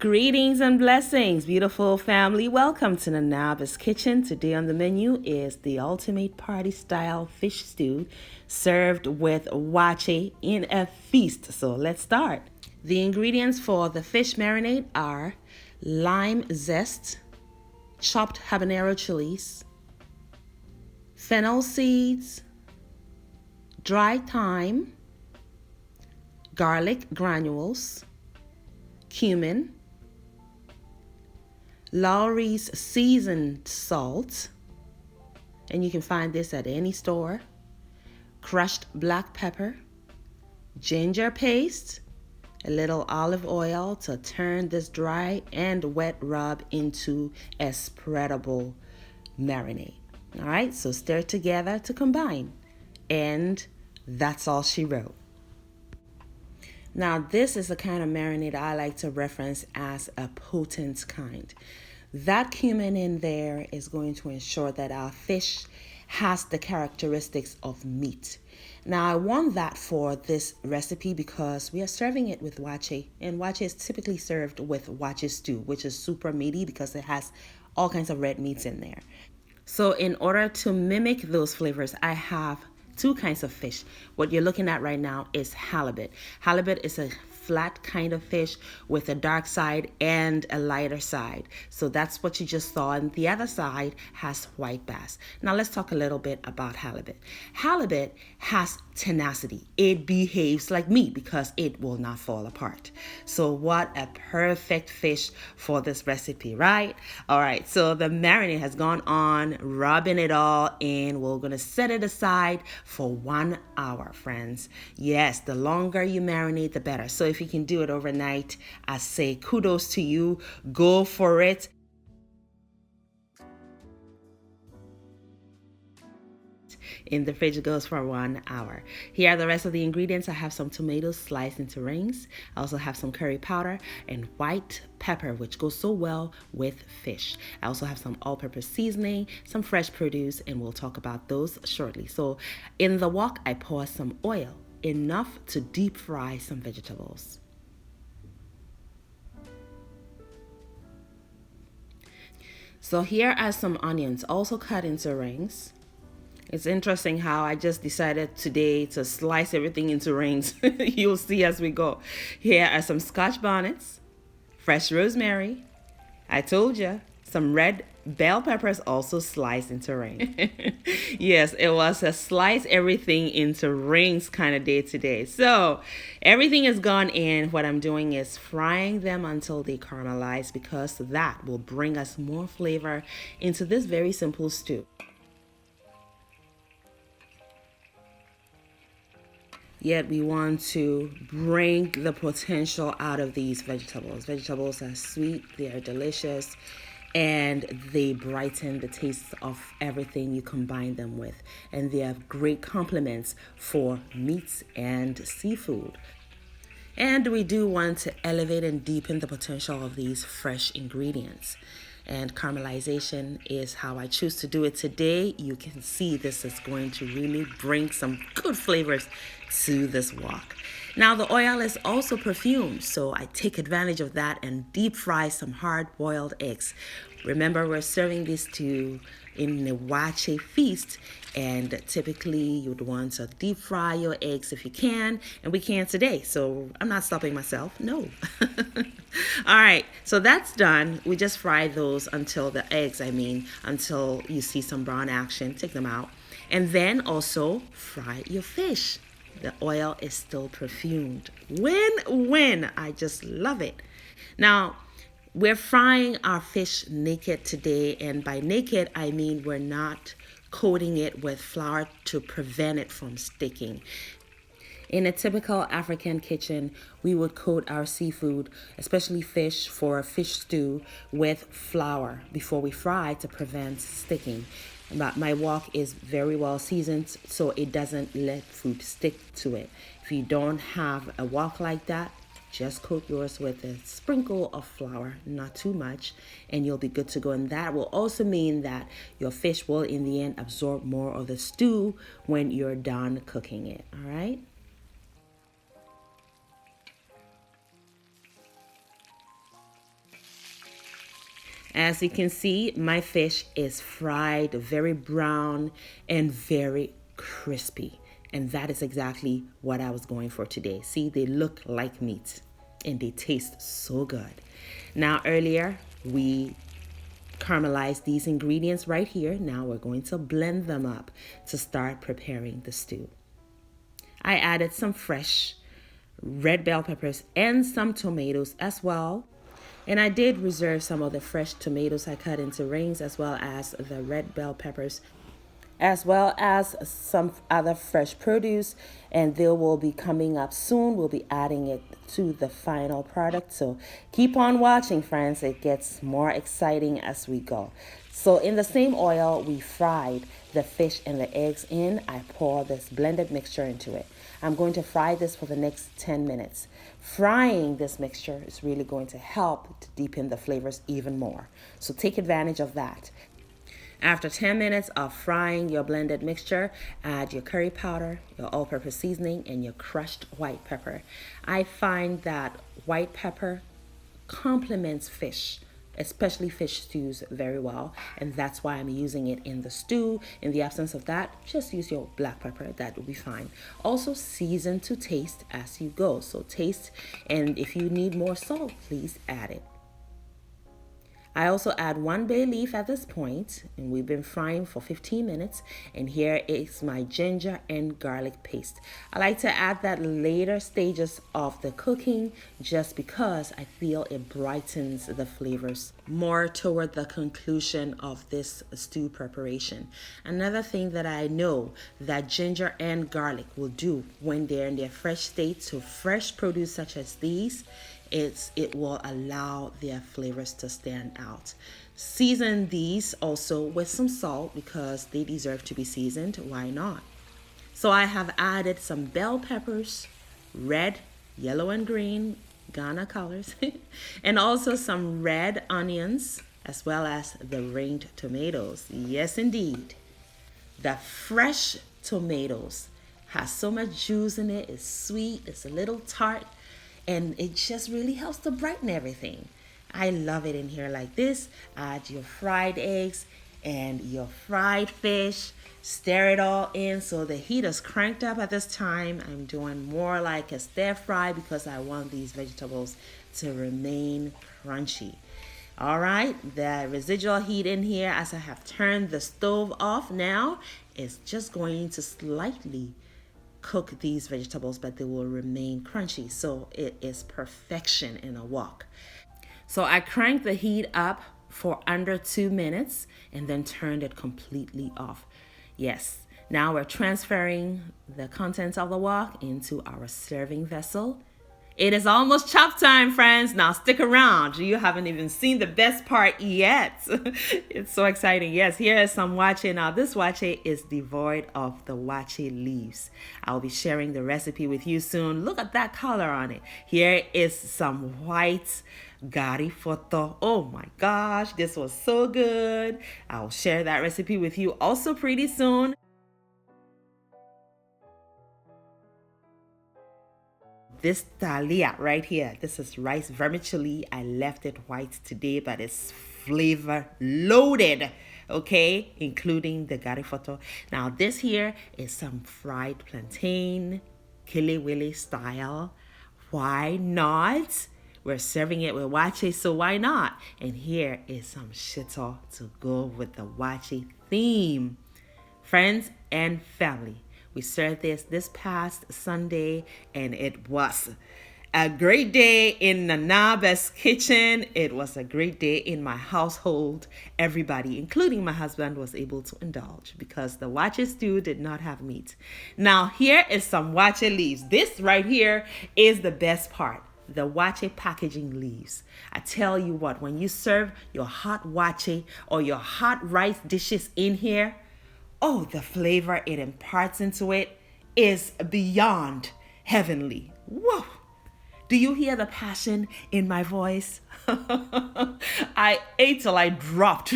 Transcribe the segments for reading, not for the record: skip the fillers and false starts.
Greetings and blessings, beautiful family. Welcome to Nanaba's Kitchen. Today on the menu is the ultimate party style fish stew served with waakye in a feast. So let's start. The ingredients for the fish marinade are lime zest, chopped habanero chilies, fennel seeds, dried thyme, garlic granules, cumin, Lawry's seasoned salt, and you can find this at any store, crushed black pepper, ginger paste, a little olive oil to turn this dry and wet rub into a spreadable marinade. All right, so stir together to combine. And that's all she wrote. Now, this is the kind of marinade I like to reference as a potent kind. That cumin in there is going to ensure that our fish has the characteristics of meat. Now, I want that for this recipe because we are serving it with waakye, and waakye is typically served with waakye stew, which is super meaty because it has all kinds of red meats in there. So in order to mimic those flavors, I have two kinds of fish. What you're looking at right now is halibut. Halibut is a flat kind of fish with a dark side and a lighter side. So that's what you just saw. And the other side has white bass. Now let's talk a little bit about halibut. Halibut has tenacity. It behaves like meat because it will not fall apart. So what a perfect fish for this recipe, right? All right, so the marinade has gone on, rubbing it all in. We're gonna set it aside for 1 hour, friends. Yes, the longer you marinate, the better. So if you can do it overnight, I say kudos to you. Go for it. In the fridge, it goes for 1 hour. Here are the rest of the ingredients. I have some tomatoes sliced into rings. I also have some curry powder and white pepper, which goes so well with fish. I also have some all-purpose seasoning, some fresh produce, and we'll talk about those shortly. So in the wok, I pour some oil, enough to deep fry some vegetables. So here are some onions, also cut into rings. It's interesting how I just decided today to slice everything into rings. You'll see as we go. Here are some scotch bonnets, fresh rosemary. I told you, some red bell peppers also sliced into rings. Yes, it was a slice everything into rings kind of day today. So everything is gone in. What I'm doing is frying them until they caramelize because that will bring us more flavor into this very simple stew. Yet we want to bring the potential out of these vegetables. Vegetables are sweet, they are delicious, and they brighten the taste of everything you combine them with. And they have great complements for meats and seafood. And we do want to elevate and deepen the potential of these fresh ingredients. And caramelization is how I choose to do it today. You can see this is going to really bring some good flavors to this wok. Now the oil is also perfumed, so I take advantage of that and deep fry some hard-boiled eggs. Remember, we're serving this to in a waakye feast, and typically you'd want to deep fry your eggs if you can, and we can today, so I'm not stopping myself, no. All right, so that's done. We just fry those until the eggs, until you see some brown action. Take them out, and then also fry your fish. The oil is still perfumed. Win-win. I just love it. Now, we're frying our fish naked today, and by naked, I mean we're not coating it with flour to prevent it from sticking. In a typical African kitchen, we would coat our seafood, especially fish for a fish stew, with flour before we fry to prevent sticking. But my wok is very well seasoned, so it doesn't let food stick to it. If you don't have a wok like that, just coat yours with a sprinkle of flour, not too much, and you'll be good to go. And that will also mean that your fish will, in the end, absorb more of the stew when you're done cooking it, all right? As you can see, my fish is fried very brown and very crispy. And that is exactly what I was going for today. See, they look like meat and they taste so good. Now, earlier we caramelized these ingredients right here. Now we're going to blend them up to start preparing the stew. I added some fresh red bell peppers and some tomatoes as well. And I did reserve some of the fresh tomatoes I cut into rings, as well as the red bell peppers, as well as some other fresh produce, and they will be coming up soon. We'll be adding it to the final product. So keep on watching, friends. It gets more exciting as we go. So in the same oil we fried the fish and the eggs in, I pour this blended mixture into it. I'm going to fry this for the next 10 minutes. Frying this mixture is really going to help to deepen the flavors even more. So take advantage of that. After 10 minutes of frying your blended mixture, add your curry powder, your all-purpose seasoning, and your crushed white pepper. I find that white pepper complements fish, especially fish stews, very well, and that's why I'm using it in the stew. In the absence of that, just use your black pepper. That will be fine. Also, season to taste as you go. So taste, and if you need more salt, please add it. I also add 1 bay leaf at this point, and we've been frying for 15 minutes. And here is my ginger and garlic paste. I like to add that later stages of the cooking just because I feel it brightens the flavors more toward the conclusion of this stew preparation. Another thing that I know that ginger and garlic will do when they're in their fresh state, so fresh produce such as these, it will allow their flavors to stand out. Season these also with some salt because they deserve to be seasoned. Why not? So I have added some bell peppers, red, yellow, and green, Ghana colors, and also some red onions, as well as the ringed tomatoes. Yes, indeed. The fresh tomatoes has so much juice in it. It's sweet, it's a little tart, and it just really helps to brighten everything. I love it in here like this. Add your fried eggs and your fried fish. Stir it all in so the heat is cranked up at this time. I'm doing more like a stir fry because I want these vegetables to remain crunchy. All right, the residual heat in here, as I have turned the stove off now, is just going to slightly cook these vegetables, but they will remain crunchy. So it is perfection in a wok. So I cranked the heat up for under 2 minutes and then turned it completely off. Yes, now we're transferring the contents of the wok into our serving vessel. It is almost chop time, friends. Now stick around. You haven't even seen the best part yet. It's so exciting. Yes, here is some waakye. Now this waakye is devoid of the waakye leaves. I'll be sharing the recipe with you soon. Look at that color on it. Here is some white garifotto. Oh my gosh, this was so good. I'll share that recipe with you also pretty soon. This talia right here, this is rice vermicelli. I left it white today, but it's flavor loaded, okay, including the garifotto. Now this here is some fried plantain, kili style. Why not? We're serving it with waakye, so why not? And here is some shito to go with the waakye theme. Friends and family, we served this past Sunday, and it was a great day in Nanabe's kitchen. It was a great day in my household. Everybody, including my husband, was able to indulge because the waakye stew did not have meat. Now, here is some waakye leaves. This right here is the best part. The waakye packaging leaves. I tell you what, when you serve your hot waakye or your hot rice dishes in here, oh, the flavor it imparts into it is beyond heavenly. Whoa! Do you hear the passion in my voice? I ate till I dropped.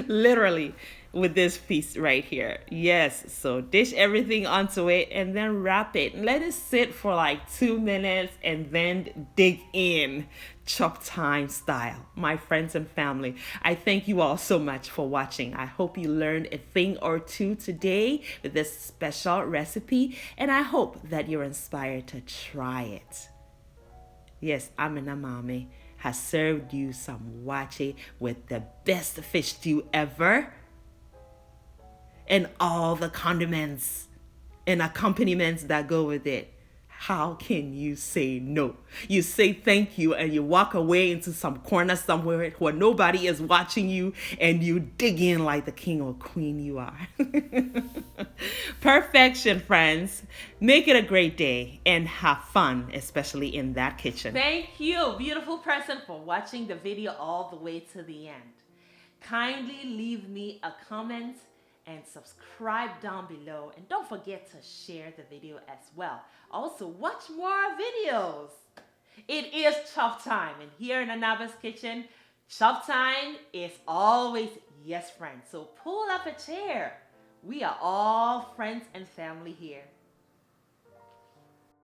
Literally. with this piece right here. Yes, so dish everything onto it and then wrap it and let it sit for like 2 minutes and then dig in, chop time style. My friends and family, I thank you all so much for watching. I hope you learned a thing or two today with this special recipe, and I hope that you're inspired to try it. Yes, Amina Mami has served you some waakye with the best fish stew ever and all the condiments and accompaniments that go with it. How can you say no? You say thank you and you walk away into some corner somewhere where nobody is watching you and you dig in like the king or queen you are. Perfection, friends. Make it a great day and have fun, especially in that kitchen. Thank you, beautiful person, for watching the video all the way to the end. Kindly leave me a comment and subscribe down below, and don't forget to share the video as well. Also, watch more videos. It is chop time, and here in Anaba's kitchen, chop time is always yes, friends. So pull up a chair. We are all friends and family here.